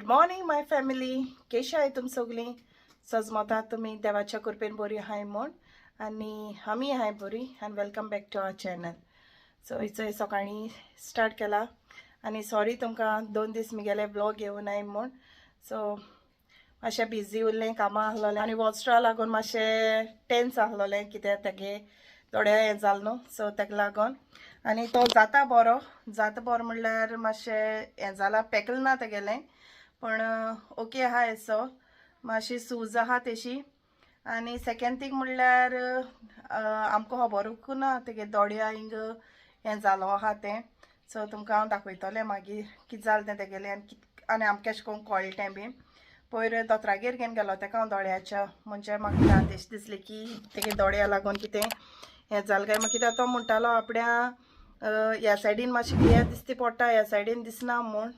Morning माय family. Keshi आहे तुम सगळीं? सजमता तुमी देवाच्या कृपेन बरी आहाय म्हण आनी आमी आहाय बरी. And welcome back to our channel. So हिचो सकाळी स्टार्ट केला आनी सॉरी तुमकां 2 दीस म्हगेले ब्लॉग येवं नाय म्हण. सो मातशें बिजी उरलें, कामां आहलोलें आनी वॉचरा लागून मातशें टेन्स आहलोलें कित्याक तेगे थोडें हें जालें न्हू. सो तेका लागून आनी तो जाता बरो म्हणल्यार मातशें हें जाला, पेकल ना तेगेलें पण ओके आहा एसो, मातशी सूज आहा तेशी. आनी सेकेंड थिंग म्हणल्यार आमकां खबरूच ना तेगे दोड्या हिंग हें जालो आहा तें. सो तुमकां हांव दाखयतलें मागीर कितें जालें तें तेगेलें आनी आमकां अशें करून कळ्ळें बीन. पयर दोतोरागेर घेवन गेलो तेका हांव दोळ्याच्या, म्हणजे म्हाका तेश दिसलें की तेगे दोळ्या लागून कितें हें जालें काय. कित्याक तो म्हणटालो आपण्या ह्या सायडीन मातशें क्लियर दिसती पडटा, ह्या सायडीन दिसना म्हूण.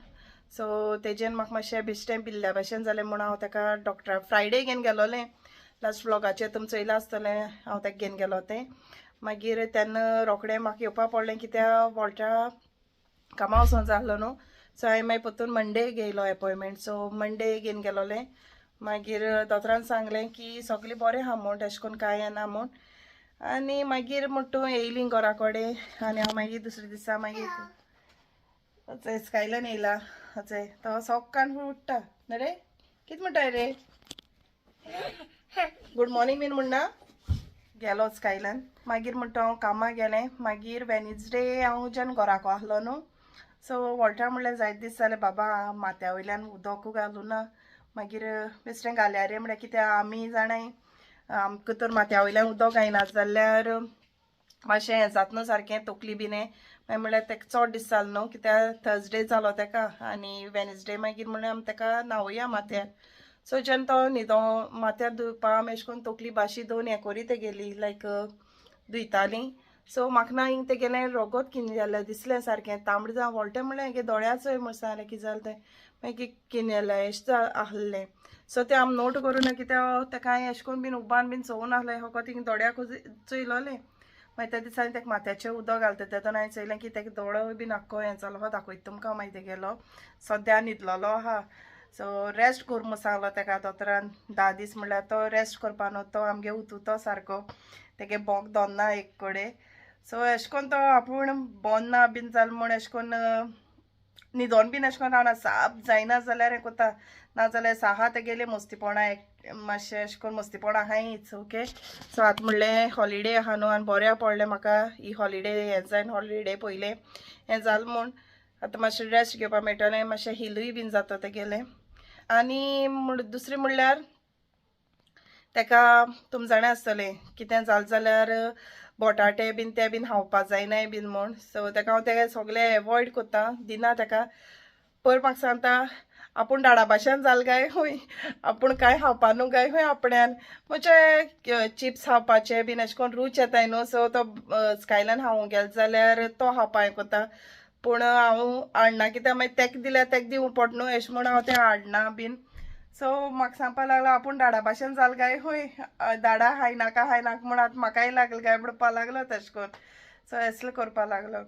सो तेजेन म्हाका मातशें बिश्टें बिल्ल्या भशेन जालें म्हूण हांव तेका डॉक्टरा फ्रायडे घेवन गेलोलें. लास्ट व्लॉगाचेर तुमचो चोयलां आसतलें हांव तेका घेवन गेलो तें. मागीर तेन्ना रोखडें म्हाका येवपा पडलें कित्याक वॉल्टा कामा वचोन जाल्लो न्हू. सो हांवें मागीर परतून मंडे घेयलो अपॉयंटमेंट. सो मंडे घेवन गेलोलें. मागीर दोतोरान सांगलें की सगलें बरें आहा म्हूण, तेशें कोन्न कांय येना म्हूण. आनी मागीर म्हणटू येयलीं घरा कडेन आनी हांव मागीर दुसरे दिसा मागीर स्कायलन येयला. तो सकाळीं उठ्ठा ना रे, कितें म्हणटाय रे, गुड मॉर्निंग बीन म्हणना. गेलो स्कायलन. मागीर म्हणटा हांव कामां गेलें. मागीर वेनिसडे हांव जेन्ना घराको आहलो न्हू. सो वॉल्टा म्हणल्यार जायत दीस जाले बाबा माथ्या वयल्यान उदकू घालूं ना. मागीर बेश्टें घाल्या रे म्हळ्यार कित्याक आमी जाणाय आमकां तर माथ्या वयल्यान उदक घायना जाल्यार मातशें हें जाता न्हू सारकें, तकली बीन हें. मागीर म्हळ्यार तेका चड दीस जालो न्हू, कित्याक थर्सडे जालो तेका आनी वेनिसडे मागीर म्हळ्यार आमी तेका न्हावया माथ्यार. सो जेन्ना तो न्हिदो माथ्यार धुवपा आमी अशें करून तकली बाशी दोन हें करी तेगेली लायक धुयतालीं. सो म्हाका ना हिंग तेगेलें रगत किनेलें दिसलें सारकें तांबडें जावन वॉल्टें म्हणलें हेगे दोळ्या चोय म्हूण सांगलें. कितें जालें तें मागीर किनेलें एशें आहलें. सो तें आमी नोट करूं कित्याक तेका हांवें अशें करून बीन उबान बीन चोवून आहलें. फकत हिंग दोळ्याक चोयलोलें. मागीर त्या दिसांनी तेका माथ्याचें उदक घालता तेदोन हांवें चोयलें की तेका दोळो बीन आख्खो हें जालो आहा. दाखयता तुमकां मागीर तेगेलो. सद्या न्हिदलोलो आहा. सो रेस्ट कर म्हूण सांगलो तेका दोतोरान. 10 दीस म्हणल्यार तो रेस्ट करपा न्हू. तो आमगे उतोवतो सारको, तेगे बोंक दोन्ना एक कडेन. सो अशें करून तो आपूण बोन्ना बीन जालें म्हूण अशें करून न्हिदोन बीन अशें करून रावना. साप जायना जाल्यार हें कोता, नाजाल्यार साहा तेगेलें मस्तीपणां मातशें अशें करून मस्तीपणां आहायच. ओके. सो आतां म्हणलें हॉलिडे आहा न्हू आनी बऱ्या पडलें म्हाका ही हॉलिडे हें जायन हॉलिडे पयलें हें जालें म्हूण. आतां मातशें रेस्ट घेवपा मेळटलें, मातशें हिलूय बीन जाता तेगेलें. आनी दुसरें म्हणल्यार तेका तुमी जाणा आसतलें कितें जालें जाल्यार बटाटे बीन ते बीन खावपा जायनाय बीन म्हूण. सो तेका हांव तें सगलें एवॉयड कोत्ता, दिना तेका. पयर म्हाका सांगता आपूण दाडा भाशेन जाल गाय खूंय, आपूण कांय खावपा न्हू गाय खूंय आपण्यान. म्हणजे चिप्स खावपाचे बीन अशें करून रूच येताय न्हू. सो तो स्कायलान खावूंक गेलो जाल्यार तो खावपा हें कोता. पूण हांव हाडना कित्याक मागीर तेका दिल्यार तेका दिवं पड न्हू अशें म्हूण हांव तें हाडना बीन. सो म्हाका सांगपा लागलो आपूण दाडा भाशेन जाल गाय खूंय, दाडा खायनाका म्हूण आतां म्हाकाय लागलें काय म्हणपा लागलो तशें करून. सो असलें करपा लागलो.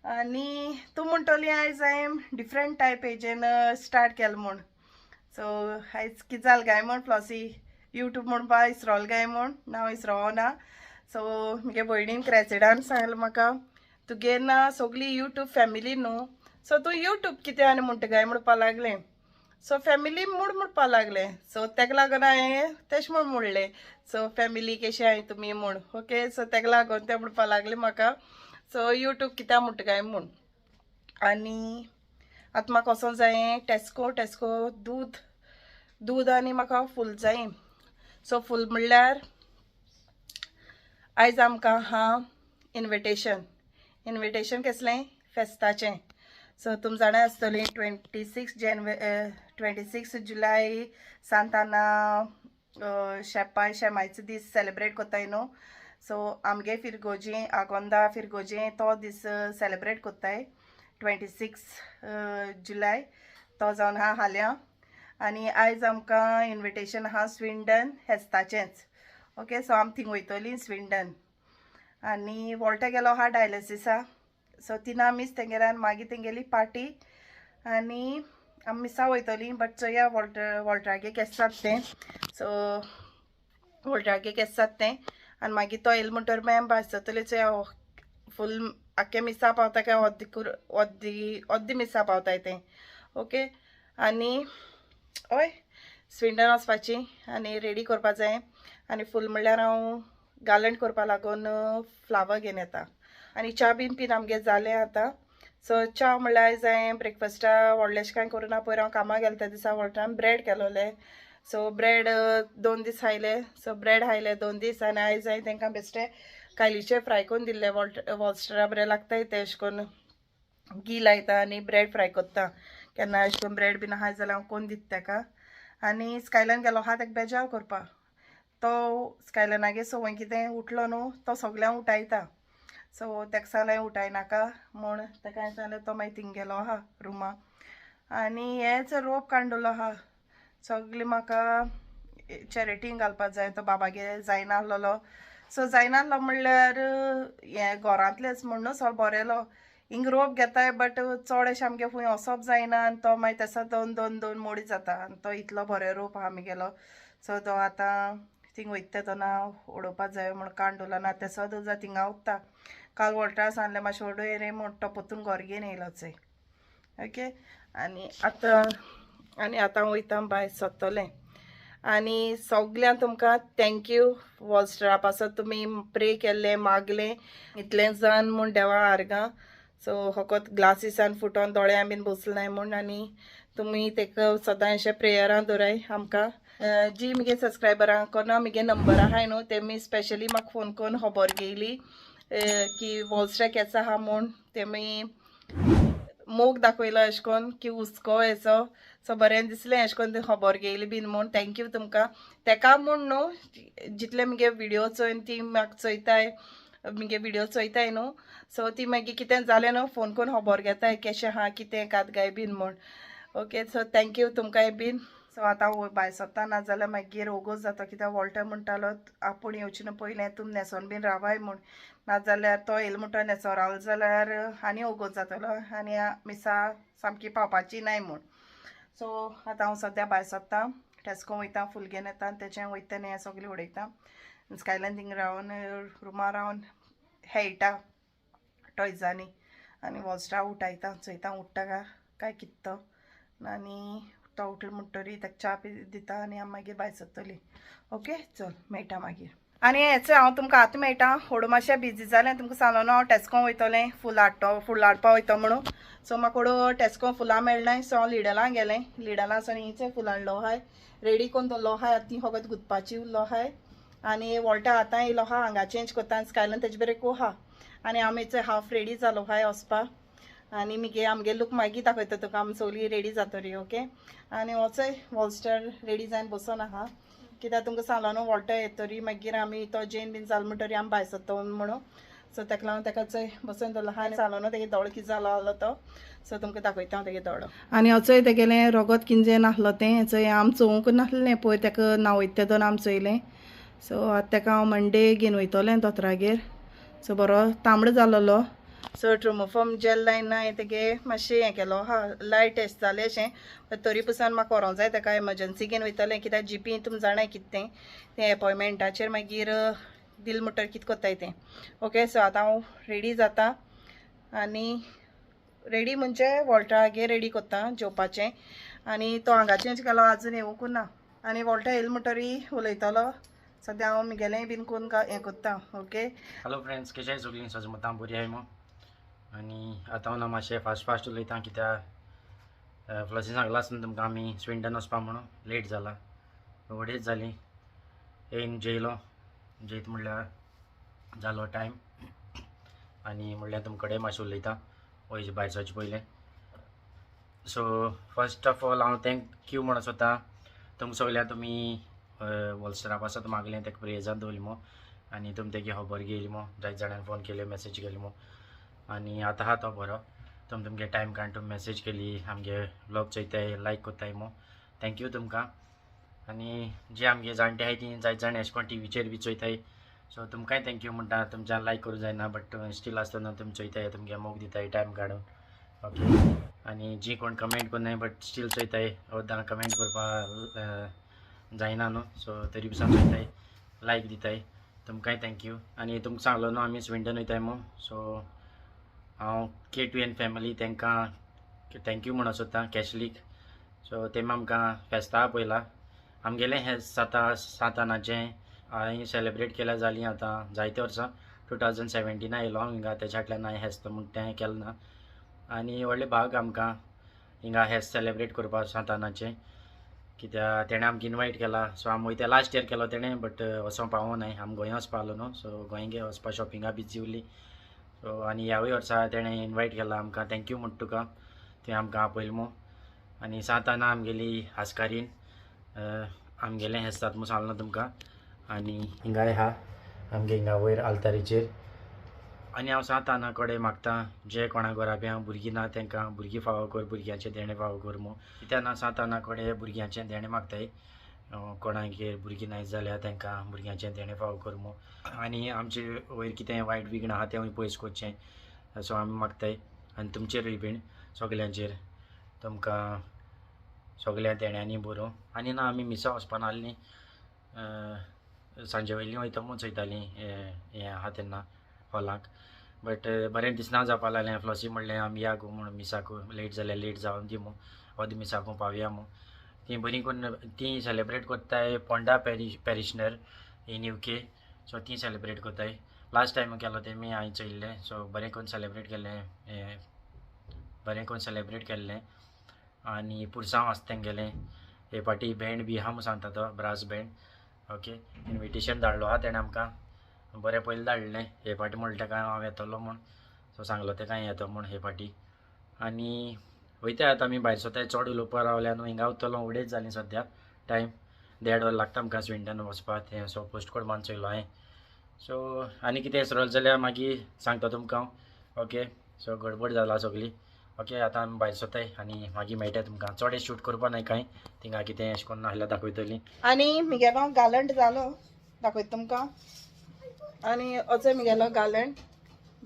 आनी तूं म्हणटली आयज हांवें डिफरंट टायप हेजेन स्टार्ट केलें म्हूण. सो आयज कितें जालें काय म्हूण फ्लॉसी यूट्यूब म्हणपा इसरोलें काय म्हूण. हांव इसरोवो ना. सो म्हगे भयणीन क्रेसिडान सांगलें म्हाका तुगे ना सगळी यूट्यूब फॅमिली न्हू, सो तूं यूट्यूब कितें आनी म्हणटा काय म्हणपा लागलें. सो फॅमिली म्हणपा लागलें. सो तेका लागून हांवें तेशें म्हूण म्हणलें. सो फॅमिली केशी आहाय तुमी म्हूण. ओके. सो तेका लागून तें म्हणपा लागलें म्हाका. सो यूट्यूब कित्या म्हणटा काय म्हूण. आनी आतां म्हाका वचोंक जायें टेस्को दूद आनी म्हाका फूल जायी. सो फूल म्हणल्यार आयज आमकां आहा इन्विटेशन कसलें फेस्ताचें. सो तुमी जाणा आसतलीं 26 जुलय सांताना शेमायचो दीस सेलेब्रेट कोत्ताय न्हू. सो आमगे फिरगोजी आगोंदा फिरगोजी तो दीस सेलेब्रेट कोत्ताय 26 जुलय. तो जावन आहा हाल्या. आनी आयज आमकां इन्विटेशन आहा स्विंडन हेस्ताचेंच. ओके. सो आमी थिंग वयतलीं स्विंडन. आनी वॉल्टा गेलो आहा डायलिसिसा. सो 3 मीस तेंगेर आनी मागीर तेंगेली पार्टी. आनी आमी मिसा वयतलीं बट चोया वॉल्टरागे केसात तें सो वॉल्टरागे केसात तें आनी मागीर तो येयलो म्हणटर मॅम भायर सरतलें चोया फूल आख्खे मिसा पावता काय अर्दी मिसा पावताय तें ओके आनी हय स्विंडन वचपाची आनी रेडी करपा जाय आनी फूल म्हणल्यार हांव गार्लंड करपा लागून फ्लावर घेवन येता आनी च्या बीन आमगे जालें आतां सो च्या म्हणल्यार जाय ब्रेकफास्टा व्हडलेशें कांय करुना पयर हांव कामाक गेलें त्या दिसा वॉल्टरान ब्रेड केलोलें सो ब्रेड 2 दीस हायले सो ब्रेड हायले 2 दीस आनी आयज हांवें तांकां बेश्टे कायलीचे फ्राय करून दिल्ले वॉल्स्टरा बरें लागताय ते अशें करून घी लायता आनी ब्रेड फ्राय करता केन्ना अशें करून ब्रेड बीन आहाय जाल्यार हांव कोन्न दिता ताका आनी स्कायलान गेलो आहा ताका बेजाव करपा तो स्कायलानागे संवय कितें उठलो न्हू तो सगळ्यांक उठायता सो ताका सांगलें उठायनाका म्हूण ताका हांवें सांगलें तो मागीर थिंग गेलो आहा रुमा आनी हेच रोप काडलो आहा सगळीं म्हाका चॅरिटींक घालपाक जाय तो बाबागे जायना आसलोलो सो जायना आसलो म्हणल्यार हें घरांतलेंच म्हण सो बरेलो हिंग रोप घेताय बट चड अशें आमगे खूंय वचप जायना आनी तो मागीर तेसा दोन मोडी जाता आनी तो इतलो बरें रोप आहा आमगेलो सो तो आतां थिंग वयता तेदोना उडोवपाक जाय म्हूण कांडलो ना ते सद उजा थिंगा उरता काल वॉल्टरा सांगलें मातशें उडोय रे म्हूण तो पोतून घर घेवन येयलो चोय ओके आनी आतां वयता भायर सरतलें आनी सगळ्यांक तुमकां थँक्यू वॉल्स्टरा पासत तुमी प्रे केल्लें मागलें इतलें जाण म्हूण देवा आर्गां सो फकत ग्लासीसान फुटोन दोळ्यां बीन बसलें म्हूण आनी तुमी तेका सदां अशें प्रेयरां दवराय आमकां जी म्हगे सब्सक्रायबरां कोना म्हगे नंबर आहाय न्हू तेमी स्पेशली म्हाका फोन करून खबर घेयली की वॉल्स्ट्रा केस आहा म्हूण तेमी मोग दाखयलो अशें करून की हुस्को हेचो सो बरें दिसलें अशें करून खबर घेयली बीन म्हूण थँक्यू तुमकां तेका म्हूण न्हू जितले म्हगे विडियो चोयन ती म्हाका चोयताय म्हगे विडियो चोयताय न्हू सो ती मागीर कितें जालें न्हू फोन करून खबर घेताय केशें आहा कितें कात गाय बीन म्हूण ओके सो थँक्यू तुमकांय बीन सो आतां भायर सरता नाजाल्यार मागीर ओगोच जाता कित्याक वॉल्टर म्हणटालो आपूण येवचें न्हू पयलें तुमी न्हेसोन बीन रावाय म्हूण नाजाल्यार तो येयलो म्हणटा न्हेसो रावलो जाल्यार आनी ओगोच जातलो आनी मिसा सामकी पावपाची नाय म्हूण सो आतां हांव सद्या भायर सरता टेस्को वयता फूल घेवन येता आनी तेचें वयता आनी हें सगळें उडयता स्कायलान थिंग रावन रुमा रावन हेळटा टॉयजांनी आनी वॉल्स्ट्रा उठायता चोयता उठ्ठा काय कितें तो आनी तो उठलो म्हणटरी ताका च्या दिता आनी हांव मागीर भायर सरतली ओके चल मेळटा मागीर आनी हेचें हांव तुमकां आतां मेळटा थोडो मातशें बिजी जालें तुमकां सांगलो न्हू हांव टेस्को वयतलें फूल हाडपा वयता म्हणून सो म्हाका थोडो टेस्को फुलां मेळनाय सो हांव लिडलां गेलें लिडलां सावन हिंचे फूल हाडलो आहाय रेडी करून दवरलो आहाय ती फकत गुंतपाची उरलो आहाय आनी वॉल्टा आतां येयलो आहा हांगा चेंज करता आनी स्कायलान तेजे बरें कोहा आनी आमी थंय हाफ रेडी जालो आहाय वचपाक आनी आमगे लूक मागीर दाखयता तुका आमी सगळीं रेडी जातरी ओके आनी वचय वॉल्स्टर रेडी जावन बसून आहा कित्याक तुमकां सांगलो न्हू वॉल्टर येतरी मागीर आमी तो जेन बीन जालो म्हणटरी आमी भायर सरता म्हणून सो ताका लागून ताका चोय बसून दवरलो आहा आनी सांगलो न्हू तेगे दोळो कितें जालो आहलो तो सो तुमकां दाखयता हांव तेगे दोळो आनी वचय तेगेलें रगत किंजें आसलो तें चोय आमी चोवूंक नासलें पयर ताका नावयता तेदोन आमी चोयलें सो आतां ताका हांव मंडे घेवन वयतलें दोतोरागेर सो बरो तांबडो जालोलो सो ट्रोमोफॉर्म जेल लायना हांवें तेगे मातशें हें केलो आहा लायट टेस्ट जालें अशें तरी पसून म्हाका व्हरोंक जाय ताका एमर्जन्सी घेवन वयतलें कित्याक जीपी तुमी जाणाय कितें तें एपॉयंटमेंटाचेर मागीर दिल म्हणटर कितें कोत्ताय तें ओके सो आतां हांव रेडी जाता आनी रेडी म्हणजे वॉल्टरागेर रेडी कोत्ता जेवपाचें आनी तो हांगा चेंज केलो आजून येवंकू ना आनी वॉल्टर येयलो म्हणटरी उलयतलो सद्या हांव म्हगेलें बीन करून हें कोत्ता ओके हॅलो फ्रेंड्स कशें सगळीं सजमता बरी आहाय मग आनी आतां हांव मातशें फास्ट उलयता कित्याक फ्लसी सांगला आसतना तुमकां आमी स्विंडन वचपा म्हणून लेट जाला वडीच जाली येयन जेयलो जेयत म्हणल्यार जालो टायम आनी म्हणल्यार तुमचे कडेन मातशें उलयता वयचे भायर सरचे पयलें सो फर्स्ट ऑफ ऑल हांव थँक्यू म्हणून सोदता तुमकां सगळ्यांक तुमी वॉल्स्टरा पासत मागलें ताका प्रेजान दवरली मो आनी तुमी तेगे खबर घेयली मो जायत जाणांनी फोन केले मेसेज केली मो आनी आतां आहा तो बरो तुमगे टायम काडून तुमी मेसेज केली आमगे ब्लॉग चोयताय लायक कोत्ताय मो थँक्यू तुमकां आनी जे आमगे जाणटे आहाय ती जायत जाण अशें कोन्न टीव्हीचेर बी चोयताय सो तुमकांय थँक्यू म्हणटा तुमच्यान लायक करूं जायना बट स्टील आसतना तुमी चोयताय तुमगे मोग दिताय टायम काडून ओके आनी जी कोण कमेंट करनाय बट स्टील चोयताय अर्दां कमेंट करपा जायना न्हू सो तरी पासून चोयताय लायक दिताय तुमकांय थँक्यू आनी तुमकां सांगलो न्हू आमी स्विंडन वयताय मू सो हांव K2N फॅमिली तांकां थँक्यू म्हणूंक सोदतां कॅशलीक सो तेमी आमकां फेस्ता आपयला आमगेलें हें सातानाचें हांवें सेलेब्रेट केल्या जालीं आतां जायते वर्सां 2017 येयलो हिंगा तेच्या फाटल्यान हांवें हेस्त म्हूण तें केलें ना आनी व्हडलें भाग आमकां हिंगा हेस्त सेलेब्रेट करपाक सातानाचें कित्याक तेणें आमकां इनवायट केला सो आमी वयता लास्ट इयर केलो तेणें बट वचोंक पावूं नाय आमी गोंया वचपा आसलो न्हू सो गोंयगे वचपा शॉपिंगा बिजी उरलीं सो आनी ह्यावूय वर्सा तेणें इनवायट केला आमकां थँक्यू म्हणटा तुका तुवें आमकां आपयलें मू आनी साताना आमगेली आस्कारीन आमगेलें हेस्तात म्हूण सांगलें तुमकां आनी हिंगाय आहा आमगे हिंगा वयर आल्तारीचेर आनी हांव साताना कडेन मागतां जे कोणा घोराब्या भुरगीं ना तांकां भुरगीं फावो कर भुरग्यांचें देणें फावो कर मू कित्याक साताना कडेन भुरग्यांचें देणें मागताय कोणागेर भुरगीं नाय जाल्यार तांकां भुरग्यांचें देणें फावो कर मू आनी आमचे वयर कितें वायट विघ्न आहा तेंवूय पयस करचें सो आमी मागताय आनी तुमचेरूय बीन सगल्यांचेर तुमकां सगल्या देण्यांनी बरो आनी ना आमी मिसा वचपा नासलीं सांजे वयलीं वयता म्हूण चयतालीं हें आहा तेन्ना हॉलाक बट बरें दिसना जावपा लागलें फ्लॉसी म्हणलें आमी या गो म्हूण मिसाकू लेट जाल्यार लेट जावन दी मू अर्द मिसाकू पावया मू ती बरी करून ती सेलेब्रेट करताय पोंडा पॅरिशनर इन UK सो ती सेलेब्रेट करताय लास्ट टायम केलो तेमी हांवें चयल्लें सो बरें करून सेलेब्रेट केल्लें आनी पुरसांव आसता तेंगेलें हे फाटी बँड बी आहा म्हूण सांगता तो ब्रास बँड ओके इन्विटेशन धाडलो आहा तेणें आमकां बरें पयलीं धाडलें हे फाटी म्हणलें तेका हांव येतलो म्हूण सो सांगलो तेका येतो म्हूण हे फाटी आनी वयता आतां आमी भायर सरताय चड उलोवपा रावल्या न्हू हिंगा उरतलो उडेच जालीं सद्या टायम 1.5 वर लागता आमकां स्विंडन वचपाक तें सो पोस्ट कोड बांदून चयलो हांवें सो आनी कितें इसरलें जाल्यार मागीर सांगता तुमकां ओके सो गडबड जाला सगळी ओके आतां आमी भायर सरताय आनी मागीर मेळटा तुमकां चड शूट करपा नाय कांय थिंगा कितें अशें करून नासल्यार दाखयतलीं आनी म्हगेलो गालंट जालो दाखयता तुमकां आनी अचय म्हगेलो गालंट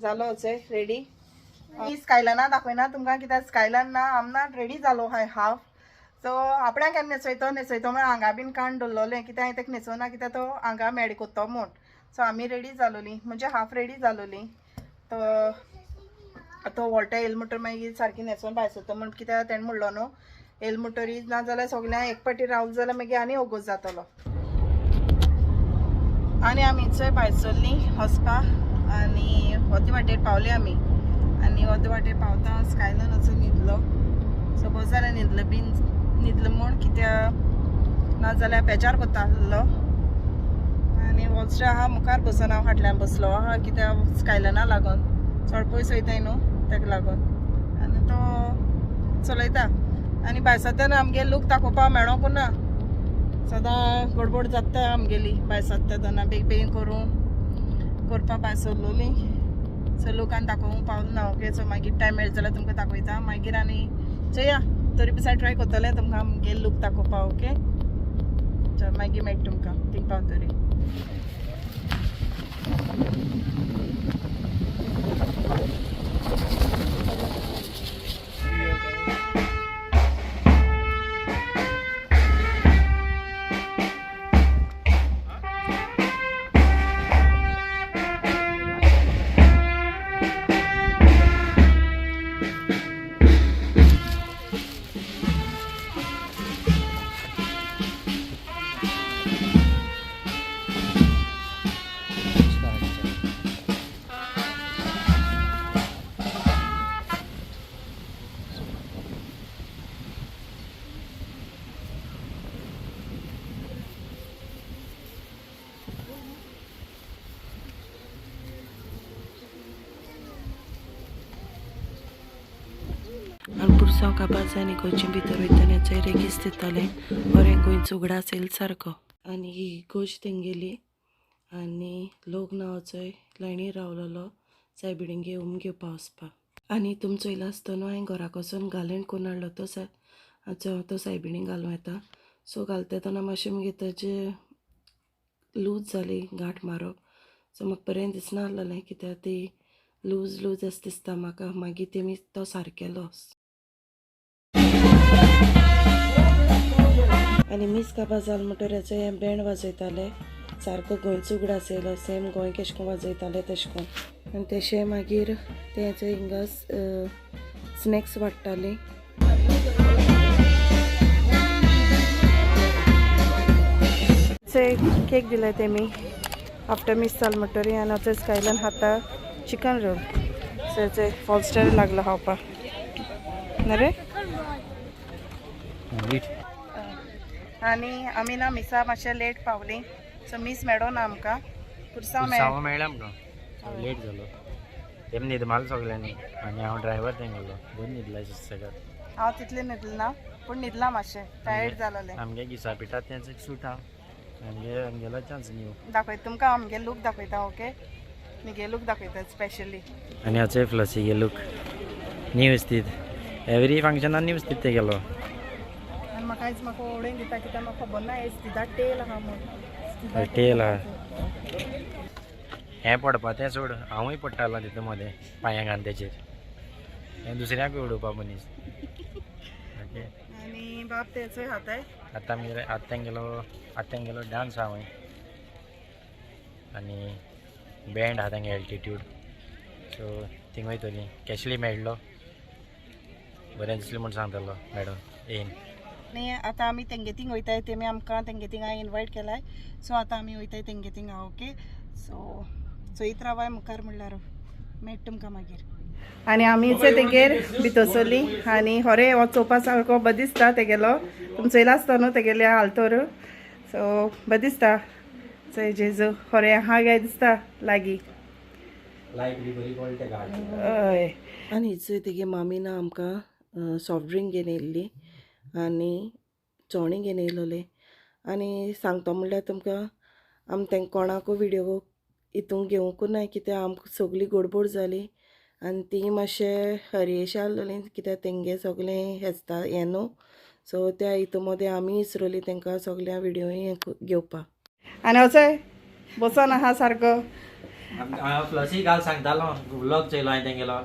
जालो अचय रेडी स्कायलाना दाखयना तुमकां कित्याक स्कायलान ना आमना रेडी जालो हाय हाफ सो आपणाक केन्ना न्हेसयतो म्हण हांगा बीन काण दवरलोलें कित्याक हांवें तेका न्हेसोवना कित्याक तो हांगा मेड कोत्तो म्हूण सो आमी रेडी जालोलीं म्हणजे हाफ रेडी जालोलीं तो वॉल्टा येयलो म्हणटर मागीर सारकी न्हेसोवन भायर सरता म्हण कित्याक तेणें म्हणलो न्हू येयलो म्हणटरी ना जाल्यार सगळ्यांक एक पाटी रावलो जाल्यार मागीर आनी ओगोस जातलो आनी आमी चोय भायर सरलीं वचपाक आनी अर्दे वाटेर पावले आमी आनी अर्दे वाटेर पावता स्कायलान वचून न्हिदलो सो बस जाल्यार न्हिदलो म्हूण कित्याक ना जाल्यार बेजार कोत्ता आसलो आनी वॉल्स्टर आहा मुखार बसून हांव फाटल्यान बसलो आहा कित्याक स्कायलाना लागून चड पयस वयताय न्हू तेका लागून आनी तो चलयता आनी भायर सरतना आमगे लूक दाखोवपा मेळोंकू ना सदां गडबड जाता आमगेली भायर सरता तेन्ना बेगीन करपा भायर सरलोलीं सो लोकांक दाखोवंक पावलो ना ओके सो मागीर टायम मेळटा जाल्यार तुमकां दाखयता मागीर आनी चोया तरी पासून ट्राय करतलें तुमकां आमगे लूक दाखोवपा ओके चल मागीर मेळटा तुमकां थिंग पावतरी आनी पुरसांव काबार जाय आनी गोंयचे भितर वयताले थंय रेगीस दिताले बरें गोंयचो उगडास येयलो सारको आनी ही गोश्ट तेंगेली आनी लोक ना वचय लायनी रावलोलो सायबिणींगे घेवपा वचपाक आनी तुमी चोयला आसतना हांवें घराक वचून गालंट करून हाडलो तो सायबिणीक घालूं येता सो घालता तेन्ना मातशें मागीर ताजें लूज जाली गांठ मारप सो म्हाका बरें दिसना आसलेलें कित्याक ती लूज लूज अशें दिसता म्हाका मागीर तेमी तो सारकेलो आनी मीस काबार जाल म्हणटोर हेचो हे बँड वाजयताले सारको गोंयचो उगडो आसलो सेम गोंय केश कोन वाजयताले तेशें कोन आनी तेशें मागीर तेचो हिंगा स्नॅक्स वाडटालीं केक दिलाय तेमी आफ्टर मीस जाल म्हणटोरी आनी आतां स्कायलान खाता चिकन रोल सो फॉल्स्टर लागलो खावपाक ना रे आनी आमी ना मिसा मातशें लेट पावलीं सो मीस मेळो ना आमकां पुरसांव मेळ्ळें आमकां लेट जालो तेम न्हिदमाल सगल्यांनी आनी हांव ड्रायव्हर थंय गेलो दोन न्हिदला सगळ्यात हांव तितलें न्हिदलें ना पूण न्हिदलां मातशें टायर्ड जालोलें आमगे दिसा पिठात तेंच एक सूट आहा आमगेलो चान्स न्यू दाखयता तुमकां आमगे लूक दाखयता ओके म्हगे लूक दाखयता स्पेशली आनी हाचोय फ्लसीगे लूक न्यू स्थित एवरी फंक्शनान न्यू स्थित ते गेलो आनी म्हाका आयज म्हाका ओवडेन दिता कित्याक म्हाका खबर ना हें स्थिता टेल आहा म्हूण टेल आहा हें पडपा तें सोड हांवूय पडटालो तितून मदें पांयां घान तेचेर हें दुसऱ्याक उडोवपा मनीस ओके आनी बाप तेचोय हाताय आतां गेलो डान्स हांवें आनी बँड आहा तेंगे एल्टिट्यूड सो थिंग वयतलीं कॅशली मेळ्ळो बरें दिसलें म्हूण सांगतालो मॅडम येयन आनी आतां आमी तेंगे थिंग वयताय तेमी आमकां तेंगे थिंगा इनवायट केलाय सो आतां आमी वयताय तेंगे थिंगा ओके सो चोयत रावाय मुखार म्हणल्यार मेळट तुमकां मागीर आनी आमी तेगेर भितर सरलीं आनी खरें हो चोवपा सारको बरो दिसता तेगेलो तुमी चोयला आसता न्हू तेगेले आल्तोर सो बरो दिसता चोय जेजू खरें आहा काय दिसता लागीं हय आनी चोय तेगे मामीन आमकां सॉफ्ट ड्रिंक घेवन येयल्ली आनी चोणी घेवन येयलोले आनी सांगता म्हणल्यार तुमकां आमी तेंका कोणाकूय विडियो हितूंक घेवंकू ना कित्याक आमकां सगळी गडबड जाली आनी ती मातशें हरयेशा आहलोलीं कित्याक तेंगे सगळें हेस्ता हें न्हू सो त्या हितू मदें आमी इसरोली तेंकां सगळ्या विडियोय घेवपाक आनी असोय बसोन आहा सारको फ्लसी घाल सांगतालो व्लॉग चोयलो हांवें तेंगेलो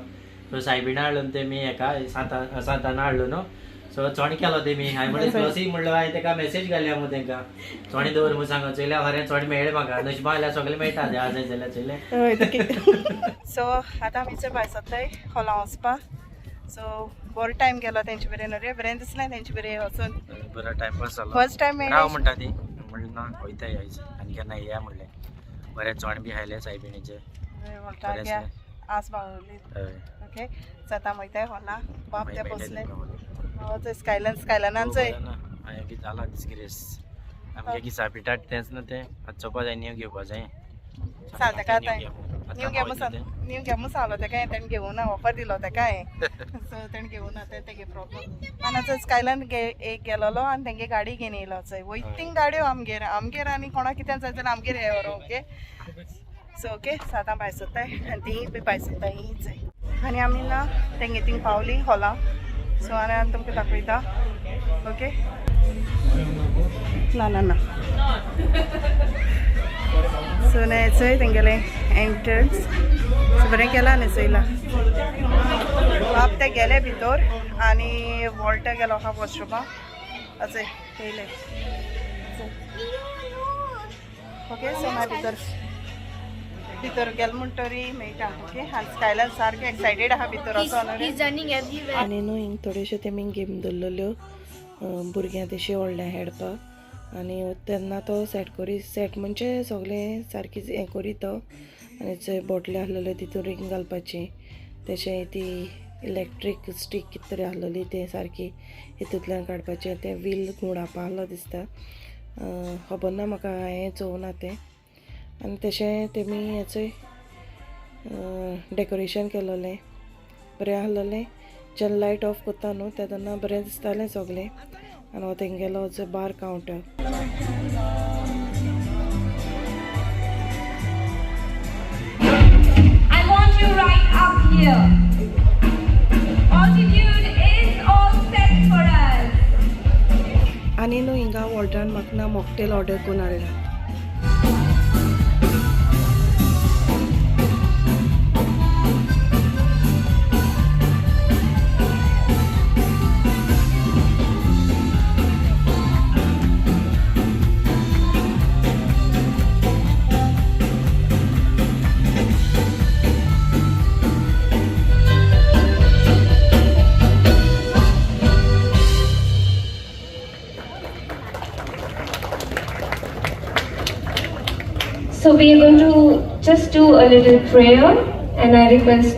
सो सायबीण हाडलो तेमी हेका सांतान हाडलो न्हू सो चोणी केलो तेमी हांवें म्हणलें फ्लसी म्हणलो हांवें तेका मेसेज घाल्या मग तेंकां चोणी दवर म्हणून सांगो चोयल्या खरें चोणी मेळ्ळें म्हाका नशिबा जाल्यार सगळें मेळटा तें आज जाल्यार चोयलें सो आतां आमी चोय भायर सरताय हॉलां वचपाक सो बरो टायम गेलो तेंचे बरें न्हू रे बरें दिसलें तेंचे बरें वचून बरो टायमपास जालो फर्स्ट टायम राव म्हणटा ती म्हणलें ना वयताय आयज आनी केन्ना येया म्हणलें बरें चोण बी खायलें सायबिणीचें आस बावली ओके सो आतां वयताय हॉलां बाप ते बसले स्कायलानान चोय हांवें बी जाला डिस्ग्रेस आमगे दिसा पिठाट तेंच न्हू तें आतां चोवपा जाय न्यू घेवपा जाय सांग तेका आतां न्यू घे म्हणून सांगलो तेका तेणें घेवूं ना ऑफर दिलो तेका हांवें सो तेणें घेवूं ना तेगे प्रॉब्लम आनी आतां स्कायलान एक गेलोलो आनी तेंगे गाडी घेवन येयलो चोय वयतींग गाडयो आमगेर आनी कोणाक कितें जाय जाल्यार आमगेर हे व्हरो ओके सो ओके सो आतां भायर सरताय आनी तीं बी भायर सरताय हीच जाय आनी आमी ना तेंगे थिंग पावलीं हॉलां सो आनी तुमकां दाखयता ओके ना ना ना सो चोय तेंगेलें एंट्रन्स सो बरें केलां न्ही चोयलां बाप ते गेले भितर आनी वॉल्टर गेलो आहा वॉशरुमाक अशें येयले ओके सो मागीर भितर गेलो म्हणटरी मेळटा ओके आनी स्कायलान सारकें एक्सायटेड आहा भितर वचोन आनी न्हू हिंग थोड्योश्यो तेमी गेम दवरलेल्यो भुरग्यां तेशी व्हडल्या खेळपाक आनी तेन्ना तो सेट म्हणजे सगळें सारकी हें करी तो आनी थंय बॉटली आहलेल्यो तितून रिंग घालपाची तशें ती इलेक्ट्रीक स्टीक कितें तरी आहलेली तें सारकी हितूंतल्यान काडपाचें तें व्हील घुंवडावपा आहलो दिसता खबर ना म्हाका हांवें चोवना तें आनी तशें तेमी हेचोय डेकोरेशन केलोलें बरें आहलोलें जेन्ना लायट ऑफ कोत्ता न्हू तेन्ना बरें दिसतालें सगळें आनी हो तेंगेलो बार counter I want you right up here. Altitude is all set for us. आनी न्हू हिंगा वॉल्टरान म्हाका ना मॉकटेल ऑर्डर करून हाडला So we are going to just do a little prayer, and I request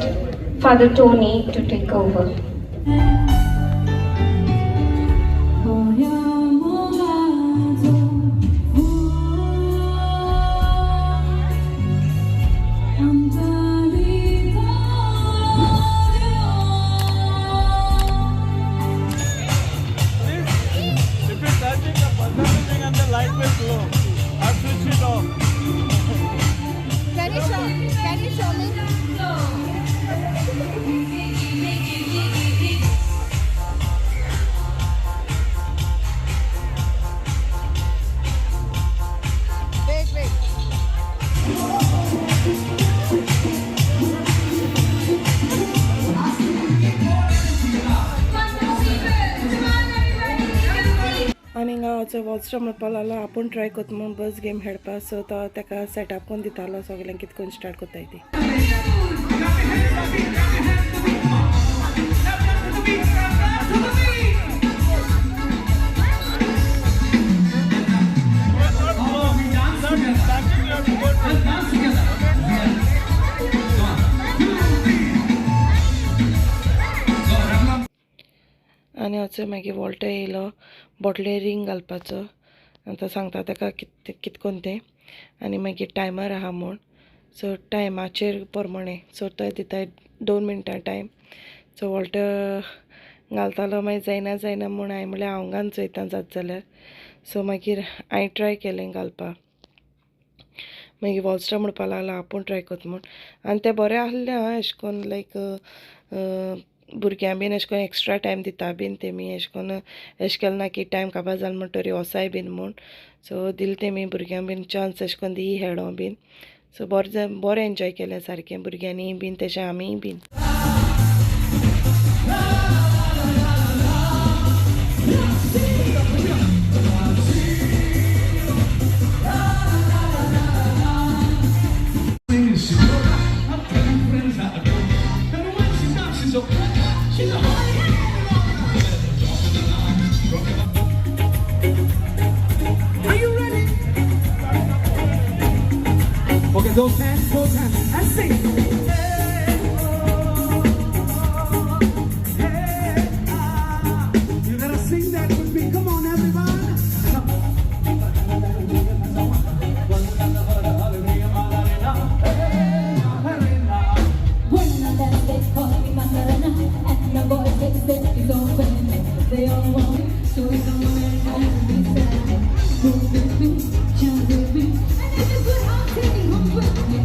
Father Tony to take over. If it's touching the button thing and the light will glow. I'll switch it off. Can you show me? Wait. आनी हिंगा वचो वॉल्स्टर म्हणपा लागलो आपूण try कोत्ता म्हूण बस game खेळपा so तो ताका सेटअप करून दितालो सगळें कितें करून स्टार्ट कोत्ताय ती आनी वचो मागीर वॉल्टर येयलो बॉटले रिंग घालपाचो तो सांगता ताका कित कोन्न तें आनी मागीर टायमर आहा म्हूण सो टायमाचेर प्रमाणें सो तो दिता 2 मिनटां टायम सो वॉल्टर घालतालो मागीर जायना म्हूण हांवें म्हणल्यार हांव घालून चोयता जाता जाल्यार सो मागीर हांवें ट्राय केलें घालपाक मागीर वॉल्स्टर म्हणपा लागलो आपूण ट्राय कोत्ता म्हूण आनी तें बरें आहलें आं अशें कोन्न लायक भुरग्यां बीन अशें कोन्न एक्स्ट्रा टायम दिता बीन तेमी अशें कोन्न अशें केलें ना की टायम काबार जालो म्हणटरी वोसाय बीन म्हूण सो दिलें तेमी भुरग्यांक बीन चान्स अशें कोन्न दी खेळो बीन सो बरें एन्जॉय केलें सारकें भुरग्यांनी बीन तशें आमीय bin Okay, those hands, and sing. You gotta sing that with me. Come on, everyone. When I dance, they call me Macarena, and my voice they say is open. They all want me, so it's on my mind. Move with me, jump with me, and if you put on taking home with me.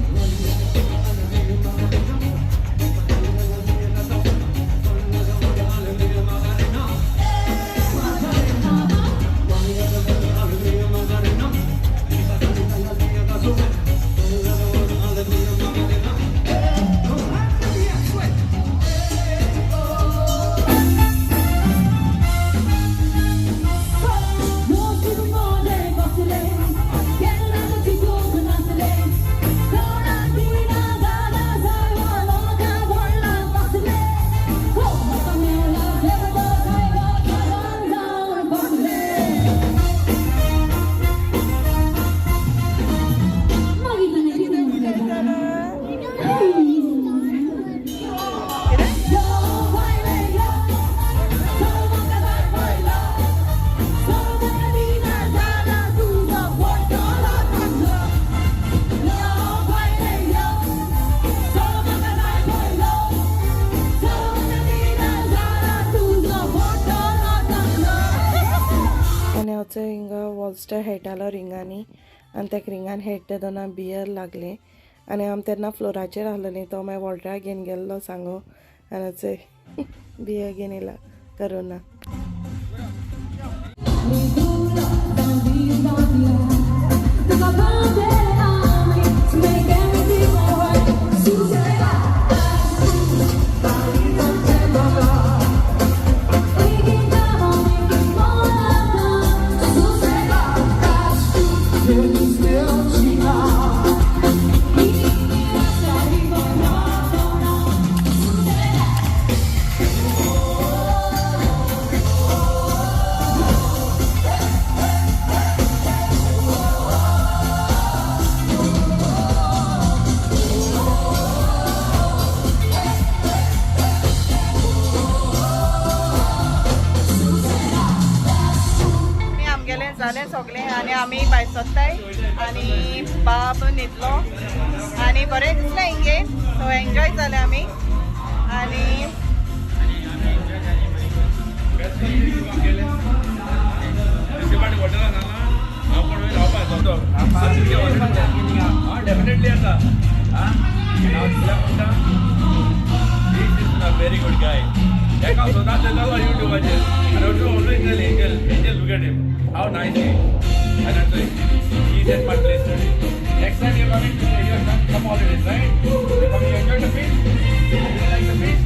वचो हिंगा वॉल्स्टर खेळटालो रिंगांनी आनी ताका रिंगान खेळटा तेन्ना beer लागलें आनी आमी तेन्ना फ्लोराचेर आहलोलीं तो मागीर वॉल्टराक घेवन गेल्लो सांगो आनी चोय बियर घेवन येयला करोना जालें सगळें आनी आमी भायर सरताय आनी बाब न्हिदलो आनी बरें दिसलें हिंगे सो एन्जॉय जालें आमी आनी डेफिनेटली आता very good guy. Check out so that's another YouTuber. And also always tell Angel, look at him. How nice he is. And that's why he's at my place today. Next time you're coming to your some holidays, right? You're coming to enjoy the beach. You like the beach?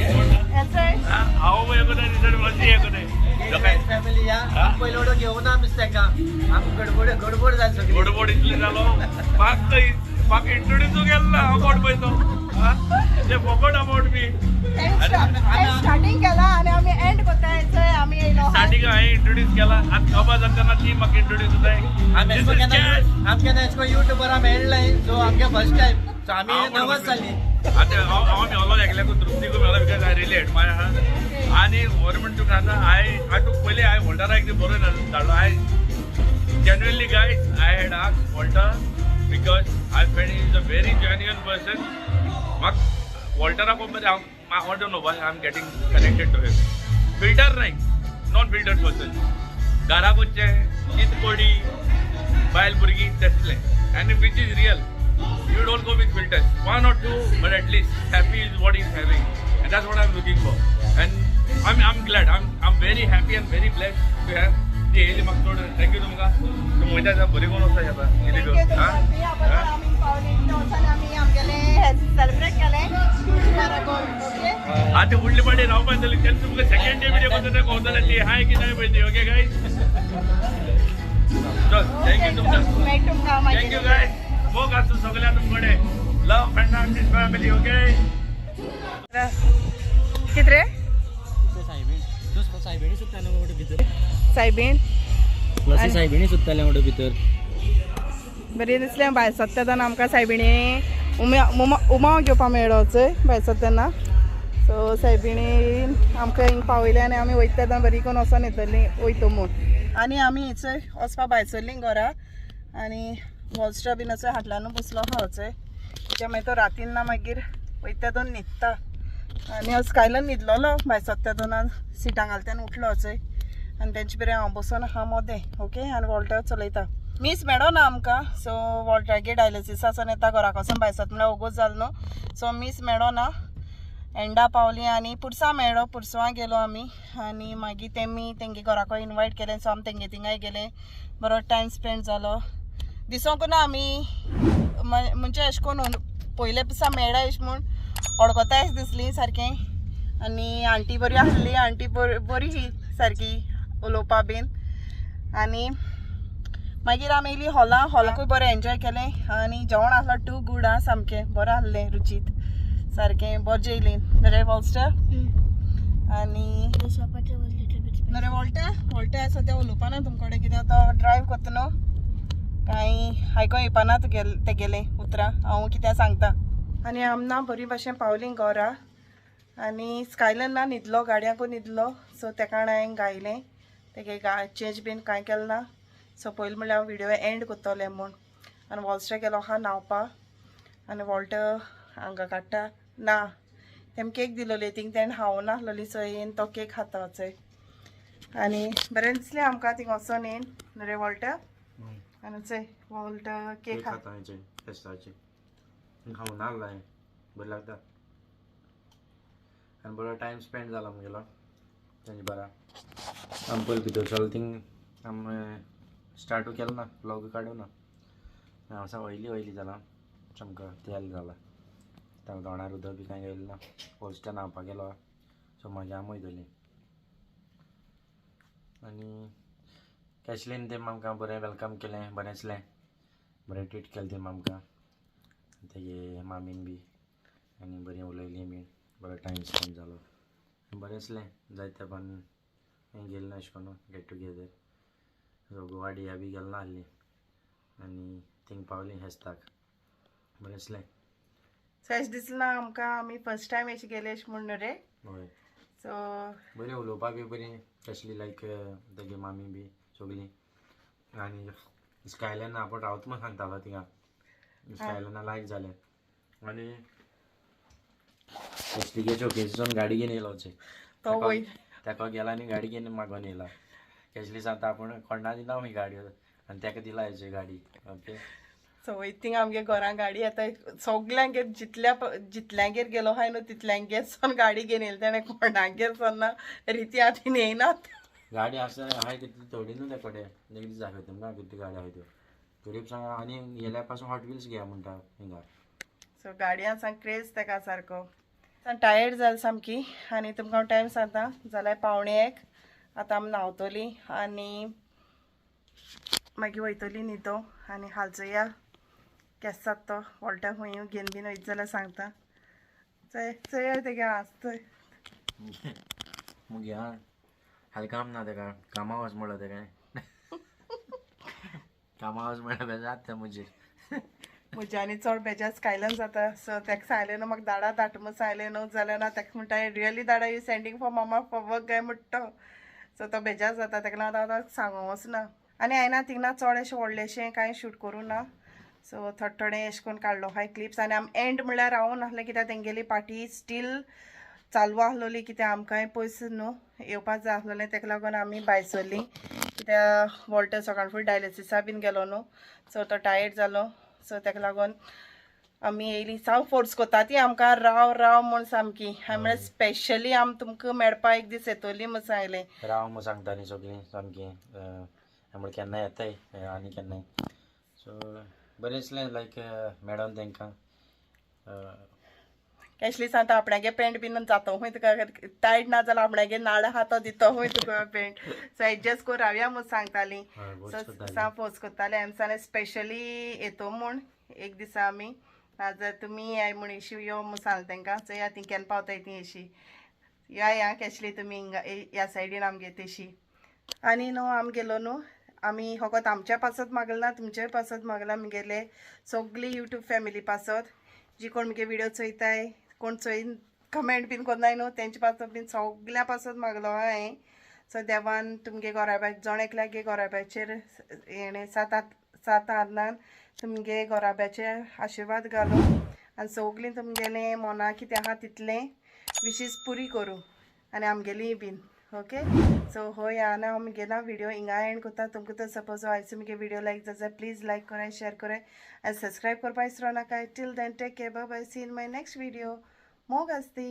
Yeah. Enjoy How are you going to result? What's he going to family या पहिलं घेऊन आम्हीच त्या आम गडबड झाली सगळी गोडबोड इतले जालो म्हाका इंट्रोड्यूस केला अबाउट पळय तो ते फॉगॉट अबाउट मी स्टार्टिंग केला आनी आमी एंड कोत्ताय थंय आमी येयलो स्टार्टिंग हांवें इंट्रोड्यूस केला आतां खबर जातना ती म्हाका इंट्रोड्यूस जाय आमच्या युट्यूबरा मेळ्ळाय सो आमगे फर्स्ट टाइम सो आम्ही नवस जाली आतां हांव मेळलो एकल्याकूच तृप्तीकूय मेळलो बिकॉज आय रिलेट माय आनी गव्हर्मेंट तुका सांगता आय टूक पयलीं हांवें वॉल्टरा एक बरोवन धाडलो I genuinely guys I had asked Walter because I felt he is a very genuine person. Walter I don't know why I'm getting connected to him. Filter nahi, non-filtered person. Gara kuchche, chit kodi, bail burgi, testle, and which is real. You don't go with filters. One or two, but at least happy is what he's having, and that's what I'm looking for. And I'm glad. I'm very happy and very blessed to have. येयली म्हाका थोडं thank you तुमकां तूं वयता बरी कोण वचता येता कितें आमी पावली दिवसांनी आमी आमगेले सेलिब्रेट केलें ओके आतां उडली पाटी रावपा जाली तेन्ना तुमकां सेकंड डे विडियो करतना कळटलें ती हाय की नाय पळय ती ओके गायज चल थँक्यू तुमकां मेळ तुमकां मागीर थँक्यू गायज मोग आसूं सगळ्या तुमकडे लव फ्रेंड आमची फॅमिली ओके कितें रे सायबीणी सुट्टाले म्हणून भितर सायबीण सायबीणी सुट्टाले म्हणून भितर बरें दिसलें भायर सरता तेन्ना आमकां सायबिणी उमाव घेवपा मेळ्ळो चोय भायर सरता तेन्ना सो सायबिणीन आमकां हिंग पावयलें आनी आमी वयता तेन्ना बरी करून वचोन येतलीं वयतो म्हूण आनी आमी चोय वचपा भायर सरलीं घरा आनी वॉल्स्टर बीन चोय हाटल्यान बसलो आहा चोय कित्याक मागीर तो रातीन ना मागीर वयता दोन न्हिदता आनी आज स्कायलन न्हिदलोलो भायर सरता तेन्ना सिटां घालता उठलो चोय आनी तेंचे बरें हांव बसून आहा मोदें ओके आनी वॉल्टर चलयता मीस मेळो ना आमकां सो वॉल्टरागे डायलिसिसासून येता घरा वचून भायर सरता म्हळ्यार ओगोच जालो न्हू सो मीस मेळो ना एंडा पावली आनी पुरसां मेळ्ळो पुरसां गेलो आमी आनी मागीर तेमी तेंगे घराको इनवायट केलें सो आमी तेंगे थिंगाय गेले बरो टायम स्पेंड जालो दिसोंक ना आमी म्हणजे अशें करून पयले दिसा मेळ्ळा अशें म्हूण अडकोताय दिसली सारकें आनी आंटी बरी आसली आंटी बरी ही सारकी उलोवपा बीन आनी मागीर आमी येयली हॉलाकूय बरें एन्जॉय केलें आनी जेवण आसलें टू गूड आं सामकें बरें आसलें रुचीत सारकें बरें जेयलीं रे वॉल्स्टर आनी रे वॉल्टर सद्या उलोवपा ना तुमचे कडेन कित्याक तो ड्रायव करता न्हू कांय आयको येवपाना तेगेलें उतरां हांव कित्याक सांगता आनी आमना बरी भाशेन पावलीं घरा आनी स्कायलन ना न्हिदलो गाडयांकूय न्हिदलो सो तेका हांवें गायलें तेगे चेंज बीन कांय केलें ना सो पयलीं म्हणल्यार हांव विडियो एंड करतलें म्हूण आनी वॉल्स्टर गेलो आहा न्हांवपा आनी वॉल्टर हांगा काडटा ना तेम केक दिलोली थिंग तेणें हांवूं नासलोली चोय येवन तो केक खाता चोय आनी बरें दिसलें आमकां थिंग वचोन येवन रे वॉल्टर आनी चोय वॉल्टर केक खाता फेस्ताची खावूं नासलो हांवें बरें लागता आनी बरो टायम स्पेंड जाला म्हगेलो तेंचे बारा आमी पयलीं भितर चल थिंग आमी स्टार्टू केलो ना व्लॉग काडूं ना हांव सा वयली जाला सामको तेल जाला ताका तोंडार उदक बी कांय गेलें ना वॉल्स्टर न्हांवपाक गेलो सो मागीर आमी वयतलीं आनी कॅशलीन तेम आमकां बरें वेलकम केलें बरें दिसलें बरें ट्रीट केलें तेम आमकां तेगे मामीन बी आनी बरीं उलयलीं बीन बरो टायम स्पेंड जालो बरें दिसलें जायते पण गेलें ना अशें करून गेट टुगेदर सो गोवा डिया बी गेलो ना आसली आनी थिंग पावलीं हेस्ताक बरें दिसलें सो अशें दिसलें आमकां आमी फर्स्ट टायम अशें गेले अशें म्हूण रे हय सो बरें उलोवपाक बी बरीं तसली लायक तेगे मामी बी सगलीं आनी स्कायलायन आपण रावत म्हणून सांगतालो थिंगा स्कायलायना लायक जालें आनी केसलिगे चौकेसून गाडी घेवन येयलो तो वय तेका गेला आनी गाडी घेवन मागोन येयला केसली सांगता आपूण कोणा दिना ही गाडी आनी तेका दिला हेजी गाडी ओके सो वय थिंग आमगे घरां गाडी येता सगल्यांगेर जितल्यांगेर गेलो हाय न्हू तितल्यांगेर सोन गाडी घेवन येयली तेणें कोणागेर सोन्ना रिती आतां येयनात गाडी आसा हाय कितली थोडी न्हू ते कडेन नेक्स्ट दाखय तुमकां कितली गाडी आहाय त्यो तरी सांग आनी गेल्या पासून हॉट व्हील्स घेया म्हणटा हिंगा सो गाडयां सांग क्रेज तेका सारको टायर्ड जाल सामकी आनी तुमकां हांव टायम सांगता जाल्यार 1:45 आतां आमी न्हांवतलीं आनी मागीर वयतलीं न्हिदो आनी हालचो या केसात तो वॉल्टा खूंय घेवन बीन वयत जाल्यार सांगता चय तेगे आसतय मग या हाल काम ना तेका कामा वच म्हणलो तेका कामा वच म्हणल्यार बेजार ते मुजीर म्हज्यानी चड बेजार स्कायलन जाता सो तेका सांगलें न्हू म्हाका धाडा धाट म्हूण सांगलें न्हू जाल्यार ना तेका म्हणटा रियली धाडा यू सेंडींग फॉर मामा फॉर वर्क काय म्हणटा सो तो बेजार जाता तेका लागून आतां सांगूंक वचना आनी हांवें ना थिंगा चड अशें व्हडलेशें कांय शूट करूं ना सो थोडे अशें करून काडलो हाय क्लिप्स आनी आमी एंड म्हणल्यार रावून आसलें कित्याक तेंगेली पार्टी स्टील चालू आसलोली कित्याक आमकांय पयस न्हू येवपाक जाय आसलोलें तेका लागून आमी भायर सरलीं कित्याक वॉल्टर सकाळ फुडें डायलिसिसा बीन गेलो न्हू सो तो टायर्ड जालो सो तेका लागून आमी येयलीं साव फोर्स कोता ती आमकां राव म्हूण सामकी हांवें म्हळ्यार स्पेशली आमी तुमकां मेळपा एक दीस येतली म्हूण सांगलें राव म्हूण सांगतालीं सगळीं सामकी म्हळ्यार केन्ना येताय आनी केन्नाय सो बरें दिसलें लायक मेळोन तेंकां कॅशली सांगता आपणागे पेंट बीन जातो हूंय तुका टायट ना जाल्यार आपणागे नाड आहा तो दितो हूंय तुका पेंट सो एडजस्ट करून रावया म्हूण सांगतालीं सो सा फोर्स करतालें आमी सांगलें स्पेशली येतो म्हूण एक दिसा आमी नाजाल्यार तुमी येय म्हूण येशी यो म्हूण सांगलें तेंकां सो या ती केन्ना पावताय ती येशी या कॅशली तुमी हिंगा ह्या सायडीन आमगे तेशी आनी न्हू आमी गेलो न्हू आमी फकत आमच्या पासत मागले ना तुमच्याय पासत मागला आमगेले सगळी यूट्यूब फॅमिली पासत जी कोण मुगे विडियो चोयताय कोण चोयन कमेंट बीन कोन्नाय न्हू तेंचे पासत बीन सगल्या पासत मागलो हांवें सो देवान तुमगे गोराब्याक जण एकल्यागे गोराब्याचेर हेणें सात आदनान तुमगे गोराब्याचे आशिर्वाद घालूं आनी सगलीं तुमगेलें मना कितें आहा तितलें विशीस पुरी करूं आनी आमगेलीं बीन ओके सो होय आनी हांव मुगेलो विडियो हिंगा एंड करता तुमकां तर सपोज आयचो मुगे विडियो लायक जाता प्लीज लायक कराय शेअर कराय आनी सबस्क्रायब करपा विसरो नाका till then take care bye bye see in my next video मोग आसती